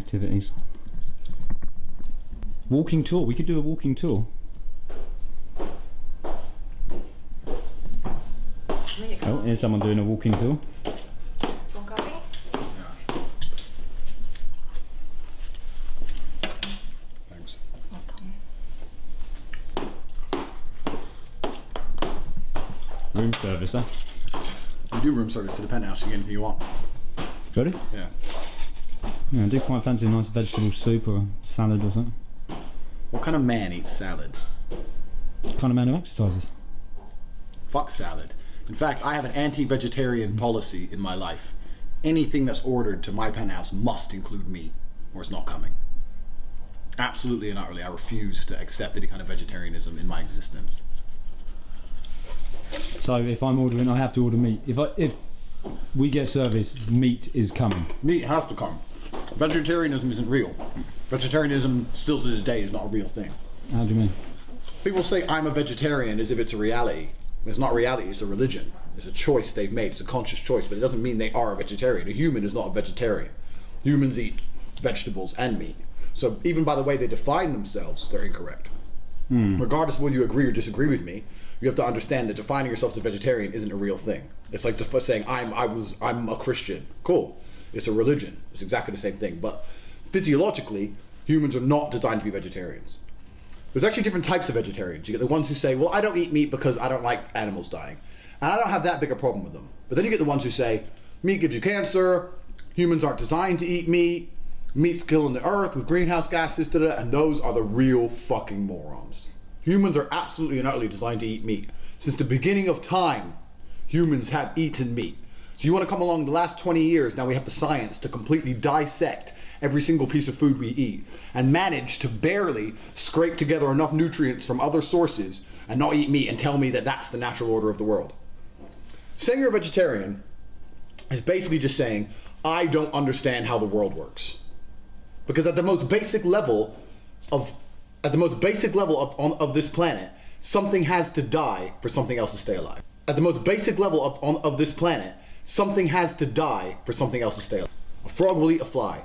activities. Walking tour. We could do a walking tour. Oh, here's someone doing a walking tour. Want coffee? Thanks. Room service, huh? You do room service to the penthouse. You get anything you want. Got it? Yeah. Yeah, I do quite fancy a nice vegetable soup or a salad or something. What kind of man eats salad? What kind of man who exercises? Fuck salad. In fact, I have an anti-vegetarian policy in my life. Anything that's ordered to my penthouse must include meat, or it's not coming. Absolutely and utterly, I refuse to accept any kind of vegetarianism in my existence. So if I'm ordering, I have to order meat. If we get service, meat is coming. Meat has to come. Vegetarianism isn't real. Vegetarianism, still to this day, is not a real thing. How do you mean? People say I'm a vegetarian as if it's a reality. It's not reality, it's a religion. It's a choice they've made, it's a conscious choice, but it doesn't mean they are a vegetarian. A human is not a vegetarian. Humans eat vegetables and meat. So even by the way they define themselves, they're incorrect. Regardless of whether you agree or disagree with me, you have to understand that defining yourself as a vegetarian isn't a real thing. It's like just saying I'm a Christian. Cool. It's a religion. It's exactly the same thing. But physiologically, humans are not designed to be vegetarians. There's actually different types of vegetarians. You get the ones who say, well, I don't eat meat because I don't like animals dying. And I don't have that big a problem with them. But then you get the ones who say, meat gives you cancer, humans aren't designed to eat meat, meat's killing the earth with greenhouse gases, and those are the real fucking morons. Humans are absolutely and utterly designed to eat meat. Since the beginning of time, humans have eaten meat. So you want to come along the last 20 years, now we have the science to completely dissect every single piece of food we eat and manage to barely scrape together enough nutrients from other sources and not eat meat and tell me that that's the natural order of the world. Saying you're a vegetarian is basically just saying, I don't understand how the world works. Because at the most basic level of this planet, something has to die for something else to stay alive. At the most basic level of this planet, something has to die for something else to stay alive. A frog will eat a fly.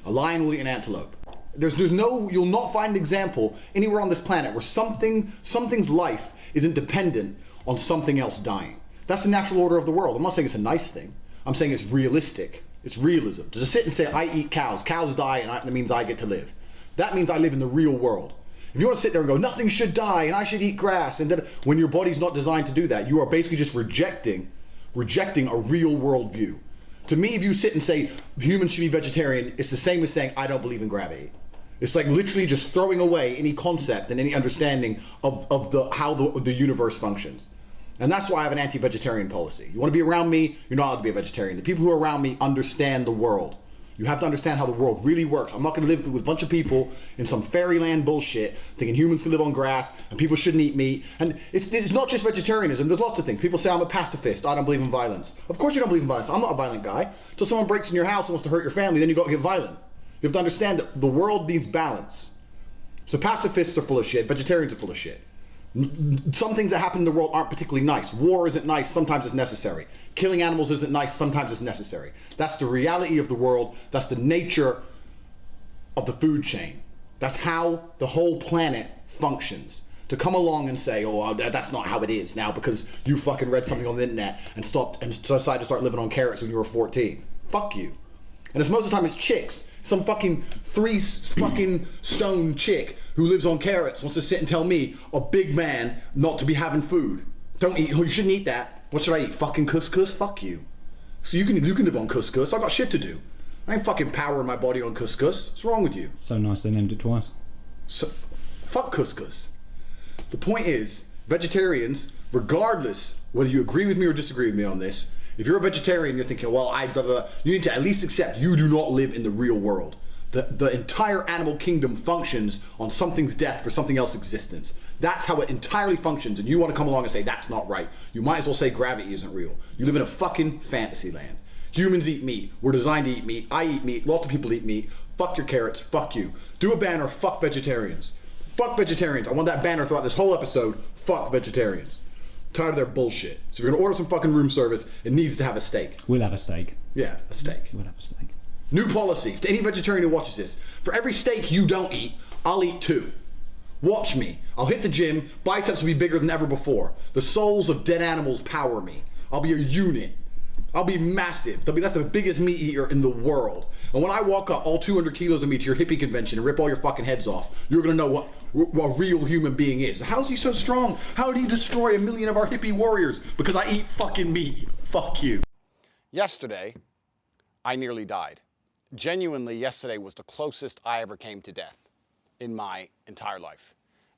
A lion will eat an antelope. You'll not find an example anywhere on this planet where something's life isn't dependent on something else dying. That's the natural order of the world. I'm not saying it's a nice thing. I'm saying it's realistic. It's realism. To just sit and say, I eat cows die, and that means I get to live. That means I live in the real world. If you want to sit there and go, nothing should die, and I should eat grass, and then when your body's not designed to do that, you are basically just rejecting a real world view. To me, if you sit and say humans should be vegetarian, it's the same as saying I don't believe in gravity. It's like literally just throwing away any concept and any understanding of how the universe functions. And that's why I have an anti-vegetarian policy. You want to be around me, you're not allowed to be a vegetarian. The people who are around me understand the world. You have to understand how the world really works. I'm not going to live with a bunch of people in some fairyland bullshit thinking humans can live on grass and people shouldn't eat meat. And it's not just vegetarianism. There's lots of things. People say I'm a pacifist. I don't believe in violence. Of course you don't believe in violence. I'm not a violent guy. Until someone breaks in your house and wants to hurt your family, then you got to get violent. You have to understand that the world needs balance. So pacifists are full of shit. Vegetarians are full of shit. Some things that happen in the world aren't particularly nice. War isn't nice, sometimes it's necessary. Killing animals isn't nice, sometimes it's necessary. That's the reality of the world. That's the nature of the food chain. That's how the whole planet functions. To come along and say, oh, that's not how it is now because you fucking read something on the internet and decided to start living on carrots when you were 14. Fuck you. And most of the time it's chicks. Some fucking 3 fucking stone chick who lives on carrots wants to sit and tell me, a big man, not to be having food. You shouldn't eat that. What should I eat? Fucking couscous? Fuck you. So you can live on couscous. I got shit to do. I ain't fucking powering my body on couscous. What's wrong with you? So nice they named it twice. So, fuck couscous. The point is, vegetarians, regardless whether you agree with me or disagree with me on this, if you're a vegetarian, you're thinking, well, you need to at least accept you do not live in the real world. The entire animal kingdom functions on something's death for something else's existence. That's how it entirely functions, and you want to come along and say that's not right. You might as well say gravity isn't real. You live in a fucking fantasy land. Humans eat meat. We're designed to eat meat. I eat meat. Lots of people eat meat. Fuck your carrots. Fuck you. Do a banner. Fuck vegetarians. Fuck vegetarians. I want that banner throughout this whole episode. Fuck vegetarians. Tired of their bullshit. So if you're gonna order some fucking room service, it needs to have a steak. We'll have a steak. Yeah, a steak. We'll have a steak. New policy, to any vegetarian who watches this, for every steak you don't eat, I'll eat 2. Watch me. I'll hit the gym, biceps will be bigger than ever before. The souls of dead animals power me. I'll be a unit. I'll be massive. That's the biggest meat eater in the world. And when I walk up all 200 kilos of meat to your hippie convention and rip all your fucking heads off, you're gonna know what a real human being is. How is he so strong? How did he destroy 1 million of our hippie warriors? Because I eat fucking meat. Fuck you. Yesterday, I nearly died. Genuinely, yesterday was the closest I ever came to death in my entire life.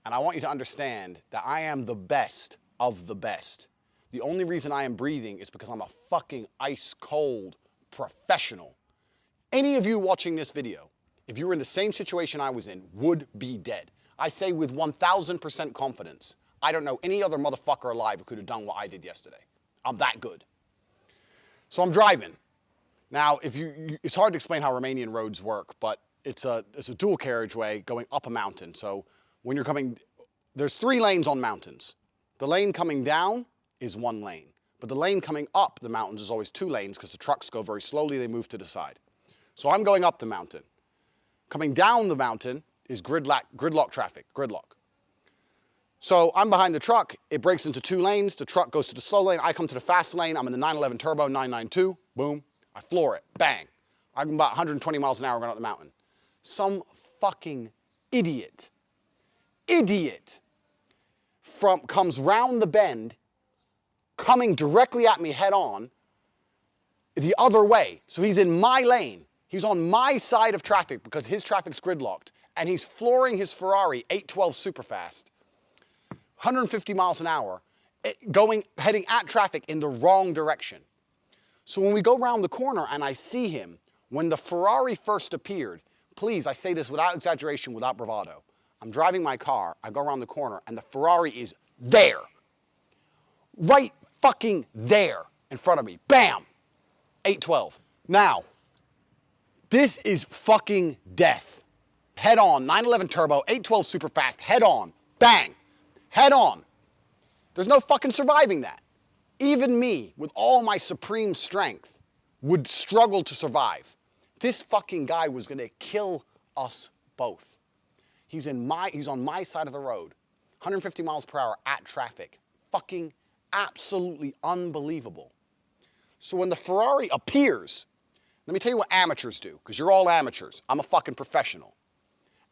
And I want you to understand that I am the best of the best. The only reason I am breathing is because I'm a fucking ice cold professional. Any of you watching this video, if you were in the same situation I was in, would be dead. I say with 1000% confidence, I don't know any other motherfucker alive who could have done what I did yesterday. I'm that good. So I'm driving. Now, it's hard to explain how Romanian roads work, but it's a dual carriageway going up a mountain. So when you're coming, there's 3 lanes on mountains. The lane coming down is 1 lane. But the lane coming up the mountains is always 2 lanes because the trucks go very slowly, they move to the side. So I'm going up the mountain. Coming down the mountain is gridlock traffic, gridlock. So I'm behind the truck, it breaks into 2 lanes, the truck goes to the slow lane, I come to the fast lane, I'm in the 911 Turbo 992, boom, I floor it, bang. I'm about 120 miles an hour going up the mountain. Some fucking idiot comes round the bend, coming directly at me head on, the other way. So he's in my lane. He's on my side of traffic because his traffic's gridlocked, and he's flooring his Ferrari 812 super fast, 150 miles an hour, heading at traffic in the wrong direction. So when we go around the corner and I see him, when the Ferrari first appeared, please, I say this without exaggeration, without bravado, I'm driving my car, I go around the corner, and the Ferrari is there. Right fucking there in front of me. Bam! 812. Now, this is fucking death. Head on, 911 Turbo, 812 super fast, head on. Bang! Head on. There's no fucking surviving that. Even me, with all my supreme strength, would struggle to survive. This fucking guy was gonna kill us both. He's on my side of the road, 150 miles per hour at traffic. Fucking absolutely unbelievable. So when the Ferrari appears, let me tell you what amateurs do, because you're all amateurs. I'm a fucking professional.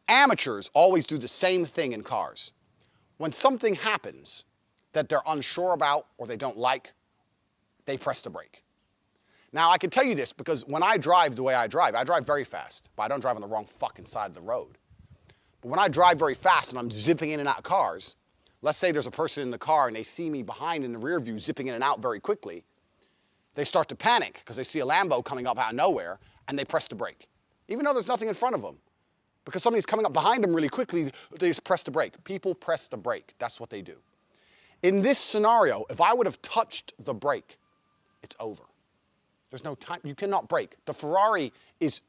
Amateurs always do the same thing in cars. When something happens that they're unsure about or they don't like, they press the brake. Now, I can tell you this because when I drive the way I drive very fast, but I don't drive on the wrong fucking side of the road. But when I drive very fast and I'm zipping in and out of cars, let's say there's a person in the car and they see me behind in the rear view zipping in and out very quickly, they start to panic because they see a Lambo coming up out of nowhere and they press the brake. Even though there's nothing in front of them. Because somebody's coming up behind them really quickly, they just press the brake. People press the brake. That's what they do. In this scenario, if I would have touched the brake, it's over. There's no time. You cannot brake. The Ferrari is,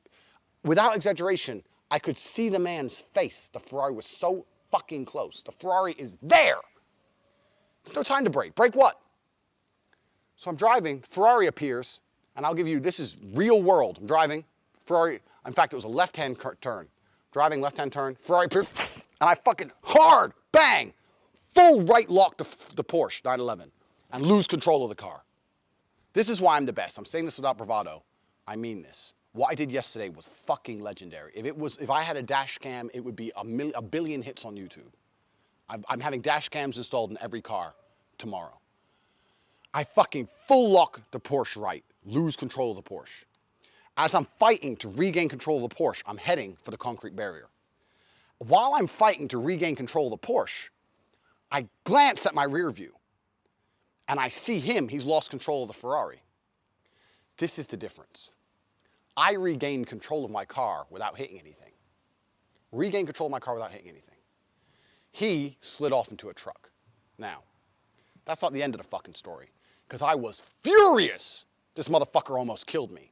without exaggeration, I could see the man's face. The Ferrari was so fucking close. The Ferrari is there. There's no time to brake. Brake what? So I'm driving, Ferrari appears, and I'll give you, this is real world. I'm driving, Ferrari, in fact, it was a left-hand turn. Driving, left-hand turn, Ferrari appears, and I fucking hard, bang, full right lock the Porsche 911 and lose control of the car. This is why I'm the best. I'm saying this without bravado. I mean this. What I did yesterday was fucking legendary. If I had a dash cam, it would be a billion hits on YouTube. I'm having dash cams installed in every car tomorrow. I fucking full lock the Porsche right, lose control of the Porsche. As I'm fighting to regain control of the Porsche, I'm heading for the concrete barrier. While I'm fighting to regain control of the Porsche, I glance at my rear view and I see him, he's lost control of the Ferrari. This is the difference. I regained control of my car without hitting anything. Regained control of my car without hitting anything. He slid off into a truck. Now, that's not the end of the fucking story, because I was furious. This motherfucker almost killed me.